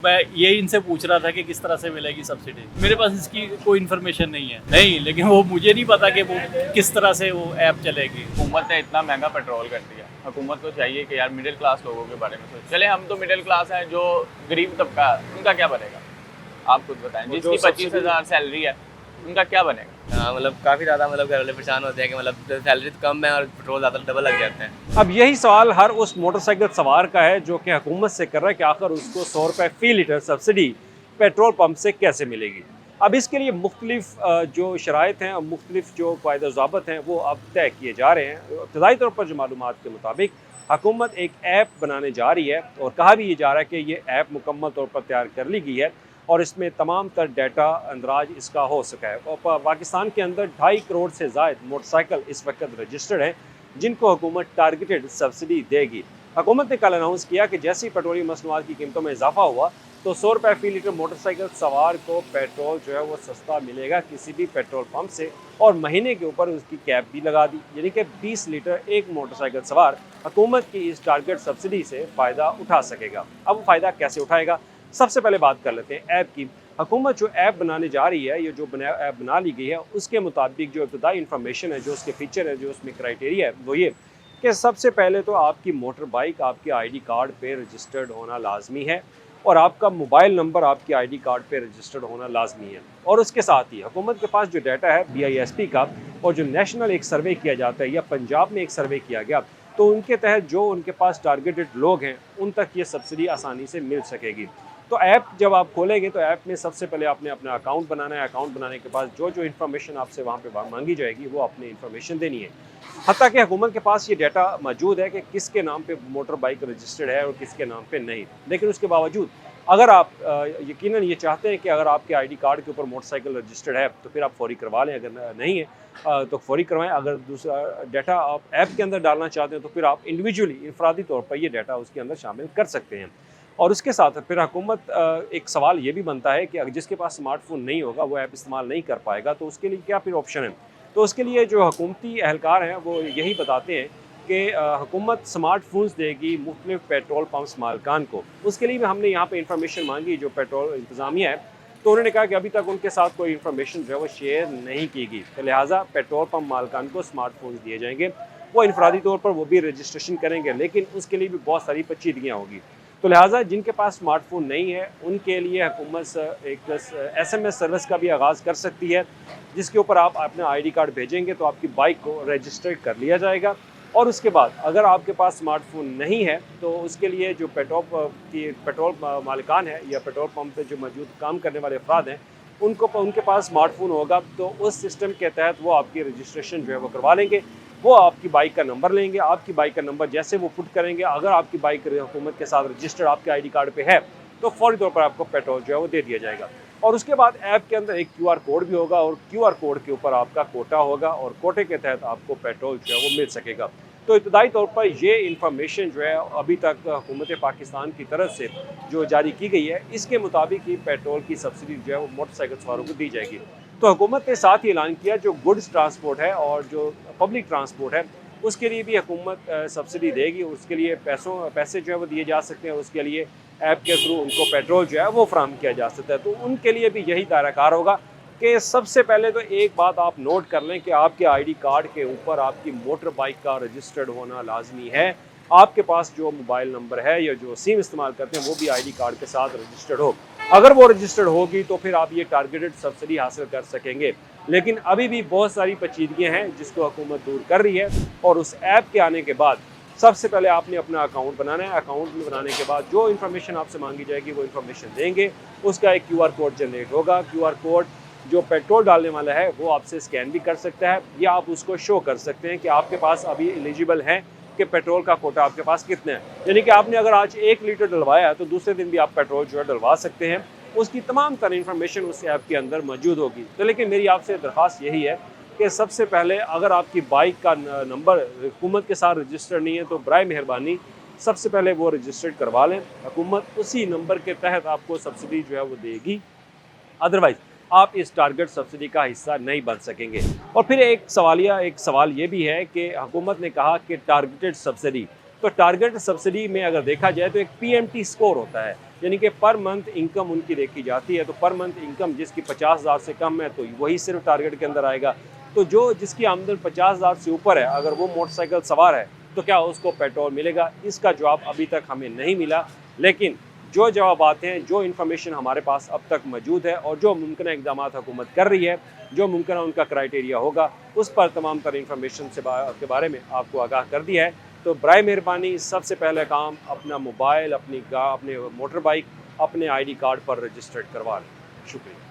मैं ये इनसे पूछ रहा था कि किस तरह से मिलेगी सब्सिडी। मेरे पास इसकी कोई इन्फॉर्मेशन नहीं है। नहीं, लेकिन वो मुझे नहीं पता कि वो किस तरह से वो ऐप चलेगी। हुकूमत ने इतना महंगा पेट्रोल कर दिया, हुकूमत को चाहिए कि यार मिडिल क्लास लोगों के बारे में सोच। चले हम तो मिडिल क्लास हैं, जो गरीब तबका उनका क्या बनेगा आप खुद बताएं। जिसकी 25,000 सैलरी है उनका क्या बनेगा। हाँ, मतलब काफ़ी ज़्यादा मतलब घर वाले परेशान होते हैं कि मतलब सैलरी तो कम है और पेट्रोल ज़्यादा डबल लग जाते हैं। अब यही सवाल हर उस मोटरसाइकिल सवार का है जो कि हुकूमत से कर रहा है कि आखिर उसको 100 रुपये फ़ी लीटर सब्सिडी पेट्रोल पंप से कैसे मिलेगी। अब इसके लिए मुख्तलिफ जो शराइत हैं और मुख्तलिफ जो कायदा ज़ाबत हैं वो अब तय किए जा रहे हैं। इब्तदाई तौर पर जो मालूमात के मुताबिक हुकूमत एक ऐप बनाने जा रही है और कहा भी ये जा रहा है कि ये ऐप मुकम्मल तौर पर तैयार कर ली गई है और इसमें तमाम तर डाटा अंदराज इसका हो सका है। और पाकिस्तान के अंदर 2.5 करोड़ से ज़ायद मोटरसाइकिल इस वक्त रजिस्टर्ड हैं जिनको हुकूमत टारगेटेड सब्सिडी देगी। हुकूमत ने कल अनाउंस किया कि जैसे ही पेट्रोलियम मसनूआत की कीमतों में इजाफा हुआ तो 100 रुपये फ़ी लीटर मोटरसाइकिल सवार को पेट्रोल जो है वो सस्ता मिलेगा किसी भी पेट्रोल पंप से, और महीने के ऊपर उसकी कैप भी लगा दी, यानी कि 20 लीटर एक मोटरसाइकिल सवार हुकूमत की इस टारगेट सब्सिडी से फ़ायदा उठा सकेगा। अब वो फ़ायदा कैसे उठाएगा, सबसे पहले बात कर लेते हैं ऐप की। हुकूमत जो ऐप बनाने जा रही है, ये जो ऐप बना ली गई है, उसके मुताबिक जो इब्तदाई इन्फॉर्मेशन है, जो उसके फीचर है, जो उसमें क्राइटेरिया है, वो ये कि सबसे पहले तो आपकी मोटर बाइक आपके आईडी कार्ड पे रजिस्टर्ड होना लाजमी है और आपका मोबाइल नंबर आपके आईडी कार्ड पे रजिस्टर्ड होना लाजमी है। और उसके साथ ही हुकूमत के पास जो डाटा है BISP का, और जो नेशनल एक सर्वे किया जाता है या पंजाब में एक सर्वे किया गया, तो उनके तहत जो उनके पास टारगेटेड लोग हैं उन तक ये सब्सिडी आसानी से मिल सकेगी। तो ऐप जब आप खोलेंगे तो ऐप में सबसे पहले आपने अपना अकाउंट बनाना है। अकाउंट बनाने के बाद जो जो इन्फॉर्मेशन आपसे वहाँ पे मांगी जाएगी वो आपने इन्फॉर्मेशन देनी है। हत्ता कि हुकूमत के पास ये डाटा मौजूद है कि किसके नाम पे मोटर बाइक रजिस्टर्ड है और किसके नाम पे नहीं। लेकिन उसके बावजूद अगर आप यकीनन ये चाहते हैं कि अगर आपके आईडी कार्ड के ऊपर मोटरसाइकिल रजिस्टर्ड है तो फिर आप फौरी करवा लें, अगर नहीं है तो फौरी करवाएं। अगर दूसरा डाटा आप ऐप के अंदर डालना चाहते हैं तो फिर आप इंडिविजुअली इनफरादी तौर पर ये डाटा उसके अंदर शामिल कर सकते हैं। और उसके साथ फिर हुकूमत एक सवाल ये भी बनता है कि अगर जिसके पास स्मार्टफोन नहीं होगा, वो ऐप इस्तेमाल नहीं कर पाएगा, तो उसके लिए क्या फिर ऑप्शन है। तो उसके लिए जो हुकूमती एहलकार हैं वो यही बताते हैं कि हुकूमत स्मार्टफोन्स देगी मुख्तलिफ पेट्रोल पंप्स मालिकान को। उसके लिए भी हमने यहाँ पे इंफॉर्मेशन मांगी जो पेट्रोल इंतज़ामिया है, तो उन्होंने कहा कि अभी तक उनके साथ कोई इन्फॉर्मेशन जो है वो शेयर नहीं की गई, तो लिहाजा पेट्रोल पंप मालिकान को स्मार्टफोन्स दिए जाएंगे। वो इनफरादी तौर पर वो भी रजिस्ट्रेशन करेंगे, लेकिन उसके लिए भी बहुत सारी पेचीदगियाँ होगी। तो लिहाजा जिनके पास स्मार्टफोन नहीं है उनके लिए हुकूमत एक SMS सर्विस का भी आगाज़ कर सकती है, जिसके ऊपर आप अपना आईडी कार्ड भेजेंगे तो आपकी बाइक को रजिस्टर्ड कर लिया जाएगा। और उसके बाद अगर आपके पास स्मार्टफोन नहीं है तो उसके लिए जो पेट्रोल मालिकान है या पेट्रोल पंप पे जो मौजूद काम करने वाले अफराद हैं उनके पास स्मार्टफोन होगा, तो उस सिस्टम के तहत वो आपकी रजिस्ट्रेशन जो है वो करवा लेंगे। वो आपकी बाइक का नंबर लेंगे, आपकी बाइक का नंबर जैसे वो पुट करेंगे, अगर आपकी बाइक हुकूमत के साथ रजिस्टर्ड आपके आईडी कार्ड पे है तो फौरी तौर पर आपको पेट्रोल जो है वो दे दिया जाएगा। और उसके बाद ऐप के अंदर एक QR कोड भी होगा और QR कोड के ऊपर आपका कोटा होगा और कोटे के तहत आपको पेट्रोल जो है वो मिल सकेगा। तो इब्तदाई तौर पर ये इंफॉर्मेशन जो है अभी तक हुकूमत पाकिस्तान की तरफ से जो जारी की गई है, इसके मुताबिक ही पेट्रोल की सब्सिडी जो है वो मोटरसाइकिल सवारों को दी जाएगी। तो हुकूमत ने साथ ही ऐलान किया जो गुड्स ट्रांसपोर्ट है और जो पब्लिक ट्रांसपोर्ट है उसके लिए भी हुकूमत सब्सिडी देगी। उसके लिए पैसे जो है वो दिए जा सकते हैं, उसके लिए ऐप के थ्रू उनको पेट्रोल जो है वो फराहम किया जा सकता है। तो उनके लिए भी यही दायराकार होगा कि सबसे पहले तो एक बात आप नोट कर लें कि आपके आईडी कार्ड के ऊपर आपकी मोटर बाइक का रजिस्टर्ड होना लाजमी है। आपके पास जो मोबाइल नंबर है या जो सिम इस्तेमाल करते हैं वो भी आईडी कार्ड के साथ रजिस्टर्ड हो। अगर वो रजिस्टर्ड होगी तो फिर आप ये टारगेटेड सब्सिडी हासिल कर सकेंगे। लेकिन अभी भी बहुत सारी पेचीदगियाँ हैं जिसको हुकूमत दूर कर रही है। और उस ऐप के आने के बाद सबसे पहले आपने अपना अकाउंट बनाना है। अकाउंट में बनाने के बाद जो इन्फॉर्मेशन आपसे मांगी जाएगी वो इन्फॉर्मेशन देंगे। उसका एक QR कोड जनरेट होगा। QR कोड जो पेट्रोल डालने वाला है वो आपसे स्कैन भी कर सकता है या आप उसको शो कर सकते हैं कि आपके पास अभी एलिजिबल है कि पेट्रोल का कोटा आपके पास कितना है। यानी कि आपने अगर आज 1 लीटर डलवाया तो दूसरे दिन भी आप पेट्रोल जो है डलवा सकते हैं। उसकी तमाम तरह इन्फॉर्मेशन उस ऐप के अंदर मौजूद होगी। तो लेकिन मेरी आपसे दरख्वास्त यही है कि सबसे पहले अगर आपकी बाइक का नंबर हुकूमत के साथ रजिस्टर्ड नहीं है तो बराए मेहरबानी सबसे पहले वो रजिस्टर्ड करवा लें। हुकूमत उसी नंबर के तहत आपको सब्सिडी जो है वो देगी, अदरवाइज़ आप इस टारगेट सब्सिडी का हिस्सा नहीं बन सकेंगे। और फिर एक सवाल ये भी है कि हुकूमत ने कहा कि टारगेटेड सब्सिडी, तो टारगेट सब्सिडी में अगर देखा जाए तो एक PMT स्कोर होता है। यानी कि पर मंथ इनकम उनकी देखी जाती है। तो पर मंथ इनकम जिसकी 50,000 से कम है तो वही सिर्फ टारगेट के अंदर आएगा। तो जो जिसकी आमदन 50,000 से ऊपर है, अगर वो मोटरसाइकिल सवार है तो क्या उसको पेट्रोल मिलेगा? इसका जवाब अभी तक हमें नहीं मिला, लेकिन जो जवाबात हैं, जो इन्फॉर्मेशन हमारे पास अब तक मौजूद है और जो मुमकिन इक़दाम हुकूमत कर रही है, जो मुमकिन उनका क्राइटेरिया होगा, उस पर तमाम तर इन्फॉर्मेशन के बारे में आपको आगाह कर दिया है। तो बराए मेहरबानी सबसे पहले काम अपना मोबाइल, अपने मोटर बाइक अपने ID कार्ड पर रजिस्टर्ड करवा लें। शुक्रिया।